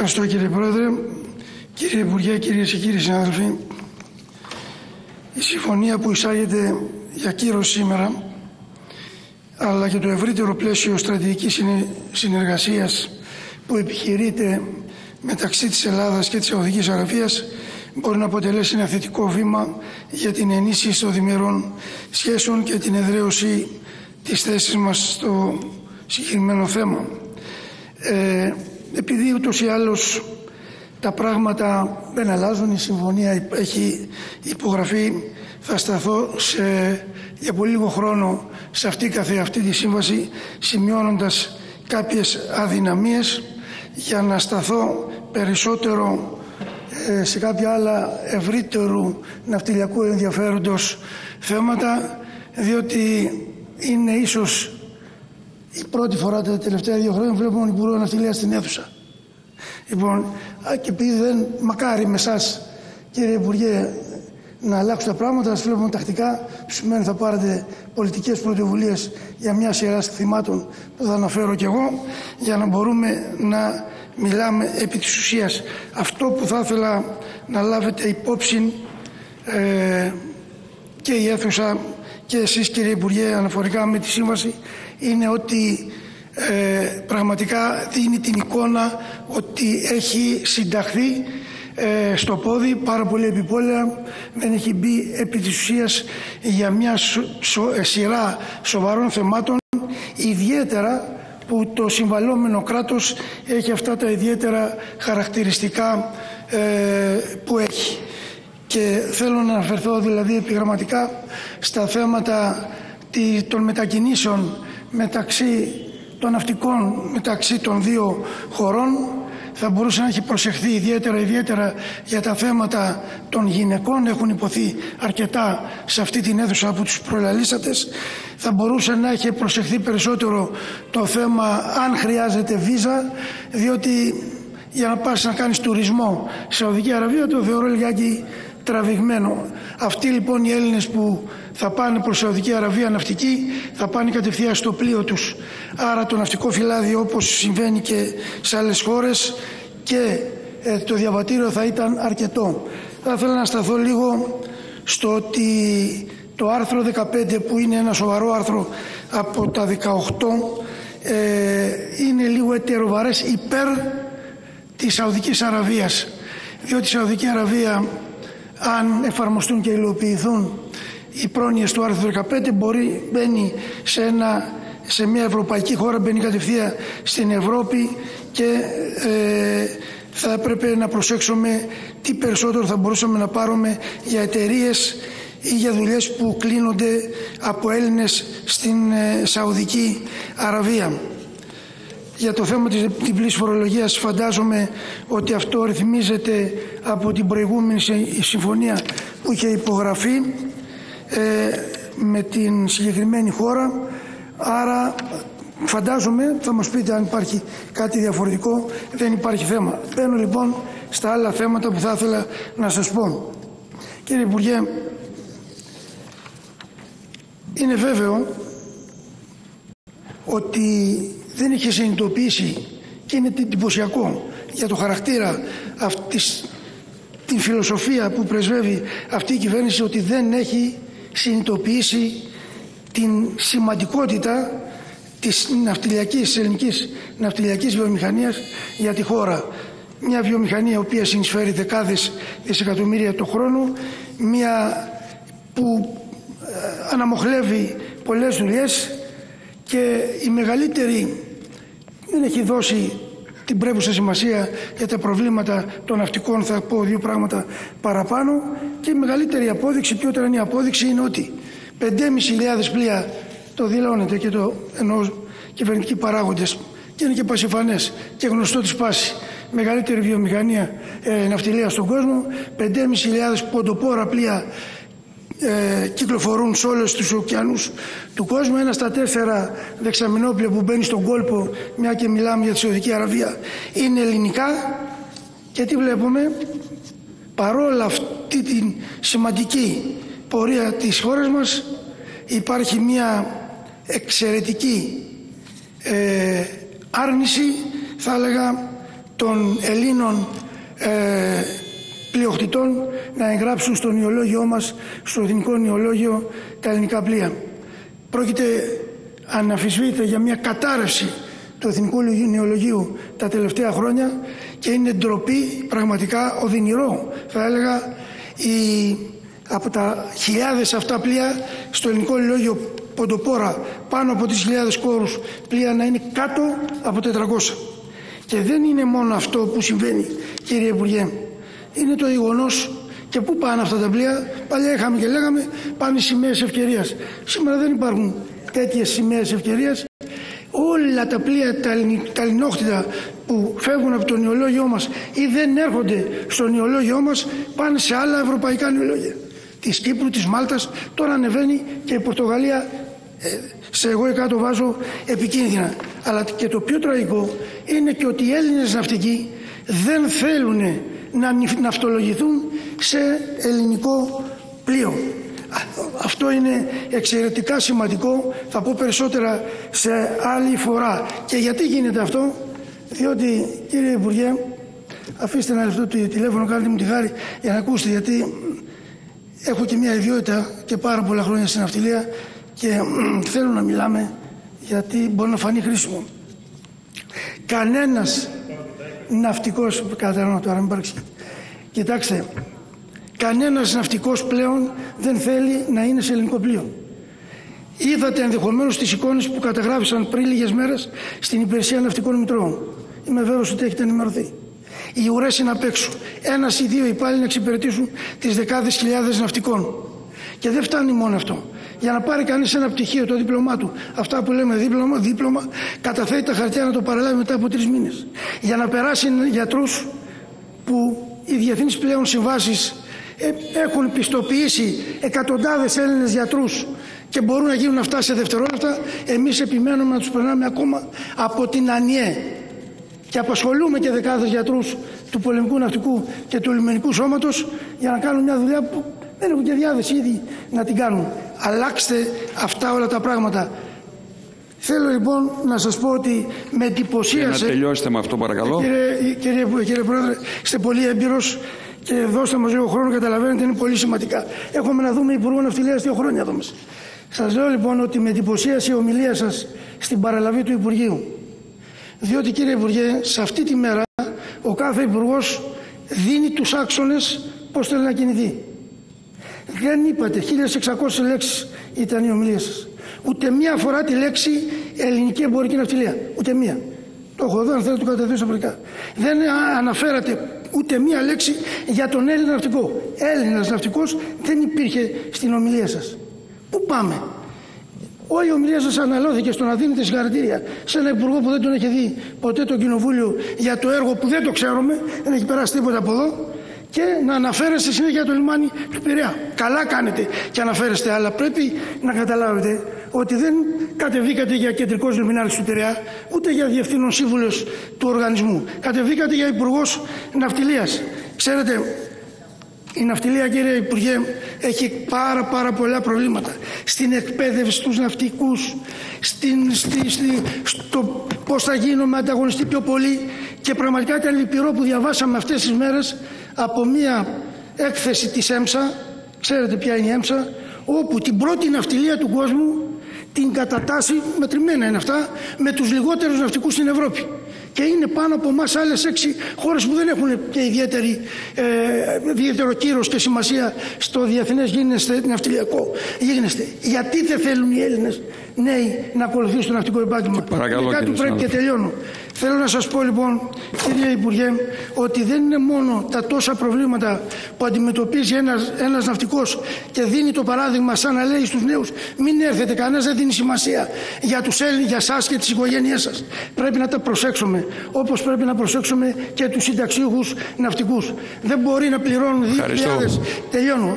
Ευχαριστώ κύριε Πρόεδρε, κύριε Υπουργέ, κυρίες και κύριοι συνάδελφοι. Η συμφωνία που εισάγεται για κύρωση σήμερα, αλλά και το ευρύτερο πλαίσιο στρατηγικής συνεργασίας που επιχειρείται μεταξύ της Ελλάδας και της Σαουδικής Αραβίας, μπορεί να αποτελέσει ένα θετικό βήμα για την ενίσχυση των διμερών σχέσεων και την εδραίωση της θέσης μας στο συγκεκριμένο θέμα. Επειδή ούτως ή άλλως τα πράγματα δεν αλλάζουν, η συμφωνία έχει υπογραφεί, θα σταθώ για πολύ λίγο χρόνο σε αυτή τη σύμβαση, σημειώνοντας κάποιες αδυναμίες, για να σταθώ περισσότερο σε κάποια άλλα ευρύτερου ναυτιλιακού ενδιαφέροντος θέματα, διότι είναι ίσως η πρώτη φορά τα τελευταία 2 χρόνια βλέπουμε τον Υπουργό Ναυτιλίας στην αίθουσα. Λοιπόν, και επειδή δεν μακάρι με εσάς, κύριε Υπουργέ, να αλλάξουν τα πράγματα, σας βλέπουμε τακτικά, σημαίνει θα πάρετε πολιτικές πρωτοβουλίες για μια σειρά θυμάτων που θα αναφέρω κι εγώ, για να μπορούμε να μιλάμε επί της ουσίας. Αυτό που θα ήθελα να λάβετε υπόψη και η αίθουσα και εσείς, κύριε Υπουργέ, αναφορικά με τη σύμβαση, είναι ότι πραγματικά δίνει την εικόνα ότι έχει συνταχθεί στο πόδι πάρα πολύ επιπόλαια, δεν έχει μπει επί της ουσίας για μια σειρά σοβαρών θεμάτων, ιδιαίτερα που το συμβαλόμενο κράτος έχει αυτά τα ιδιαίτερα χαρακτηριστικά που έχει. Και θέλω να αναφερθώ δηλαδή επιγραμματικά στα θέματα των μετακινήσεων μεταξύ των ναυτικών μεταξύ των 2 χωρών. Θα μπορούσε να έχει προσεχθεί ιδιαίτερα για τα θέματα των γυναικών. Έχουν υποθεί αρκετά σε αυτή την αίθουσα από τους προλαλήσατες. Θα μπορούσε να έχει προσεχθεί περισσότερο το θέμα αν χρειάζεται βίζα, διότι για να πας να κάνεις τουρισμό στη Σαουδική Αραβία το θεωρώ λιγάκι τραβηγμένο. Αυτοί λοιπόν οι Έλληνες που θα πάνε προς Σαουδική Αραβία ναυτικοί θα πάνε κατευθείαν στο πλοίο τους. Άρα το ναυτικό φυλάδιο, όπως συμβαίνει και σε άλλες χώρες, και το διαβατήριο θα ήταν αρκετό. Θα ήθελα να σταθώ λίγο στο ότι το άρθρο 15, που είναι ένα σοβαρό άρθρο από τα 18, είναι λίγο ετεροβαρές υπέρ της Σαουδικής Αραβίας, διότι η Σαουδική Αραβία, αν εφαρμοστούν και υλοποιηθούν οι πρόνοιες του άρθρου 15, μπαίνει σε μια ευρωπαϊκή χώρα, μπαίνει κατευθείαν στην Ευρώπη και θα έπρεπε να προσέξουμε τι περισσότερο θα μπορούσαμε να πάρουμε για εταιρείες ή για δουλειές που κλείνονται από Έλληνες στην Σαουδική Αραβία. Για το θέμα της διπλής φορολογίας φαντάζομαι ότι αυτό ρυθμίζεται από την προηγούμενη συμφωνία που είχε υπογραφεί με την συγκεκριμένη χώρα. Άρα φαντάζομαι, θα μας πείτε αν υπάρχει κάτι διαφορετικό, δεν υπάρχει θέμα. Μπαίνω λοιπόν στα άλλα θέματα που θα ήθελα να σας πω. Κύριε Υπουργέ, είναι βέβαιο ότι δεν είχε συνειδητοποιήσει, και είναι εντυπωσιακό για το χαρακτήρα την φιλοσοφία που πρεσβεύει αυτή η κυβέρνηση, ότι δεν έχει συνειδητοποιήσει την σημαντικότητα της ελληνικής ναυτιλιακής βιομηχανίας για τη χώρα. Μια βιομηχανία η οποία συνεισφέρει δεκάδες δισεκατομμύρια το χρόνο, μια που αναμοχλεύει πολλές δουλειές, και η μεγαλύτερη δεν έχει δώσει την πρέπουσα σημασία για τα προβλήματα των ναυτικών. Θα πω 2 πράγματα παραπάνω. Και η μεγαλύτερη απόδειξη, ποιότερα είναι η απόδειξη, είναι ότι 5.500 πλοία, το δηλώνεται και το εννοώ κυβερνητικοί παράγοντες, και είναι και πασιφανές και γνωστό της πάσης, μεγαλύτερη βιομηχανία ναυτιλία στον κόσμο, 5.500 ποντοπόρα πλοία κυκλοφορούν σε όλους τους ωκεανούς του κόσμου. Ένα στα 4 δεξαμενόπλια που μπαίνει στον κόλπο, μια και μιλάμε για τη Σαουδική Αραβία, είναι ελληνικά. Και τι βλέπουμε? Παρόλα αυτή την σημαντική πορεία της χώρας μας, υπάρχει μια εξαιρετική άρνηση, θα έλεγα, των Ελλήνων πλειοκτητών να εγγράψουν στο νηολόγιό μας, στο Εθνικό Νηολόγιο, τα ελληνικά πλοία. Πρόκειται αναμφισβήτητα για μια κατάρρευση του Εθνικού Νηολογίου τα τελευταία χρόνια και είναι ντροπή, πραγματικά οδυνηρό θα έλεγα, από τα χιλιάδες αυτά πλοία στο Ελληνικό Νηολόγιο ποντοπόρα πάνω από τις χιλιάδες κόρους πλοία να είναι κάτω από 400. Και δεν είναι μόνο αυτό που συμβαίνει, κύριε Υπουργέ. Είναι το γεγονός και πού πάνε αυτά τα πλοία. Παλιά είχαμε και λέγαμε πάνε σημαίες ευκαιρίας. Σήμερα δεν υπάρχουν τέτοιες σημαίες ευκαιρίας. Όλα τα πλοία, τα ελληνόχτητα που φεύγουν από το νηολόγιό μας ή δεν έρχονται στο νηολόγιό μας πάνε σε άλλα ευρωπαϊκά νηολόγια. Της Κύπρου, της Μάλτας, τώρα ανεβαίνει και η Πορτογαλία, σε εγώ κάτω βάζω επικίνδυνα. Αλλά και το πιο τραγικό είναι και ότι οι Έλληνες ναυτικοί δεν θέλουν να ναυτολογηθούν σε ελληνικό πλοίο. Αυτό είναι εξαιρετικά σημαντικό, θα πω περισσότερα σε άλλη φορά. Και γιατί γίνεται αυτό? Διότι, κύριε Υπουργέ, αφήστε ένα λεπτό το τηλέφωνο, κάντε μου τη χάρη για να ακούσετε, γιατί έχω και μια ιδιότητα και πάρα πολλά χρόνια στην ναυτιλία και θέλω να μιλάμε, γιατί μπορεί να φανεί χρήσιμο. Κανένας ναυτικός, καταλαβαίνω τώρα, μην παρεξηγείτε. Κοιτάξτε, κανένας ναυτικός πλέον δεν θέλει να είναι σε ελληνικό πλοίο. Είδατε ενδεχομένως τις εικόνες που καταγράφησαν πριν λίγες μέρες στην Υπηρεσία Ναυτικών Μητρώων. Είμαι βέβαιος ότι έχετε ενημερωθεί. Οι ουρές είναι απ' έξω. Ένας ή δύο υπάλληλοι να εξυπηρετήσουν τις δεκάδες χιλιάδες ναυτικών. Και δεν φτάνει μόνο αυτό. Για να πάρει κανείς ένα πτυχίο, το δίπλωμά του, αυτά που λέμε δίπλωμα, καταθέτει τα χαρτιά να το παραλάβει μετά από 3 μήνες. Για να περάσει γιατρούς που οι διεθνείς πλέον συμβάσεις έχουν πιστοποιήσει εκατοντάδες Έλληνες γιατρούς και μπορούν να γίνουν αυτά σε δευτερόλεπτα, εμείς επιμένουμε να τους περνάμε ακόμα από την ΑΝΙΕ. Και απασχολούμε και δεκάδες γιατρούς του πολεμικού ναυτικού και του λιμενικού σώματος για να κάνουν μια δουλειά που δεν έχουν και διάθεση ήδη να την κάνουν. Αλλάξτε αυτά όλα τα πράγματα. Θέλω λοιπόν να σας πω ότι με εντυπωσίασε... Να τελειώσετε με αυτό παρακαλώ. Κύριε Πρόεδρε, είστε πολύ έμπειρος και δώστε μας λίγο χρόνο, καταλαβαίνετε, είναι πολύ σημαντικά. Έχουμε να δούμε Υπουργό Ναυτιλίας 2 χρόνια εδώ μας. Σας λέω λοιπόν ότι με εντυπωσίασε η ομιλία σας στην παραλαβή του Υπουργείου. Διότι, κύριε Υπουργέ, σε αυτή τη μέρα ο κάθε υπουργός δίνει τους άξονες πώς θέλει να κινηθεί. Δεν είπατε, 1600 λέξεις ήταν η ομιλία σας. Ούτε μία φορά τη λέξη ελληνική εμπορική ναυτιλία. Ούτε μία. Το έχω εδώ, αν θέλετε το καταθέσω απλικά. Δεν αναφέρατε ούτε μία λέξη για τον Έλληνα ναυτικό. Έλληνας ναυτικός δεν υπήρχε στην ομιλία σας. Πού πάμε? Όλη η ομιλία σας αναλώθηκε στο να δίνετε συγχαρητήρια σε ένα υπουργό που δεν τον έχει δει ποτέ το Κοινοβούλιο για το έργο που δεν το ξέρουμε, δεν έχει περάσει τίποτα από εδώ, και να αναφέρεστε συνέχεια το λιμάνι του Πειραιά. Καλά κάνετε και αναφέρεστε, αλλά πρέπει να καταλάβετε ότι δεν κατεβήκατε για κεντρικός λιμενάρχης του Πειραιά, ούτε για διευθύνων σύμβουλος του οργανισμού. Κατεβήκατε για υπουργός ναυτιλίας. Ξέρετε, η ναυτιλία, κύριε Υπουργέ, έχει πάρα πολλά προβλήματα στην εκπαίδευση στους ναυτικούς, στο πώς θα γίνουμε ανταγωνιστοί πιο πολύ, και πραγματικά ήταν λυπηρό που διαβάσαμε αυτές τις μέρες από μία έκθεση της ΕΜΣΑ, ξέρετε ποια είναι η ΕΜΣΑ, όπου την πρώτη ναυτιλία του κόσμου την κατατάσσει, μετρημένα είναι αυτά, με τους λιγότερους ναυτικούς στην Ευρώπη. Και είναι πάνω από εμάς άλλες 6 χώρες που δεν έχουν και ιδιαίτερο κύρος και σημασία στο διεθνές ναυτιλιακό γίγνεσθε. Γιατί δεν θέλουν οι Έλληνες νέοι να ακολουθήσουν το ναυτικό επάγγελμα? Παρακαλώ, κάτι πρέπει και τελειώνω. Θέλω να σας πω λοιπόν, κύριε Υπουργέ, ότι δεν είναι μόνο τα τόσα προβλήματα που αντιμετωπίζει ένας ναυτικός και δίνει το παράδειγμα σαν να λέει στους νέους μην έρθετε, κανένας δεν δίνει σημασία για τους Έλληνες, για σας και τις οικογένειές σας. Πρέπει να τα προσέξουμε, όπως πρέπει να προσέξουμε και τους συνταξιούχους ναυτικούς. Δεν μπορεί να πληρώνουν 2.000. Τελειώνω.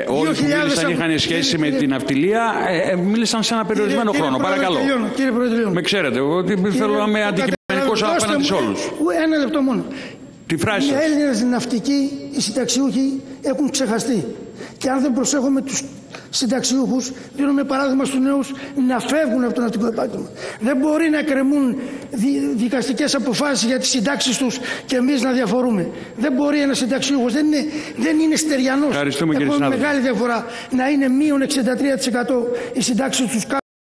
Όλοι που μίλησαν είχαν σχέση με την ναυτιλία, μίλησαν σε ένα περιορισμένο χρόνο. Παρακαλώ. Κύριε Πρόεδρε, με ξέρετε, ότι θέλω να είμαι αντικειμενικός απέναντι σε όλους. Ένα λεπτό μόνο. Τη φράση Οι σας. Έλληνες ναυτικοί, οι συνταξιούχοι έχουν ξεχαστεί. Και αν δεν προσέχουμε τους συνταξιούχους, δίνουμε παράδειγμα στους νέους να φεύγουν από το ναυτικό επάγγελμα. Δεν μπορεί να κρεμούν δικαστικές αποφάσεις για τις συντάξεις τους και εμείς να διαφορούμε. Δεν μπορεί ένας συνταξιούχος, δεν είναι στεριανός. Ευχαριστούμε, κύριε συνάδελφε. Μεγάλη διαφορά να είναι μείον 63% οι συντάξεις τους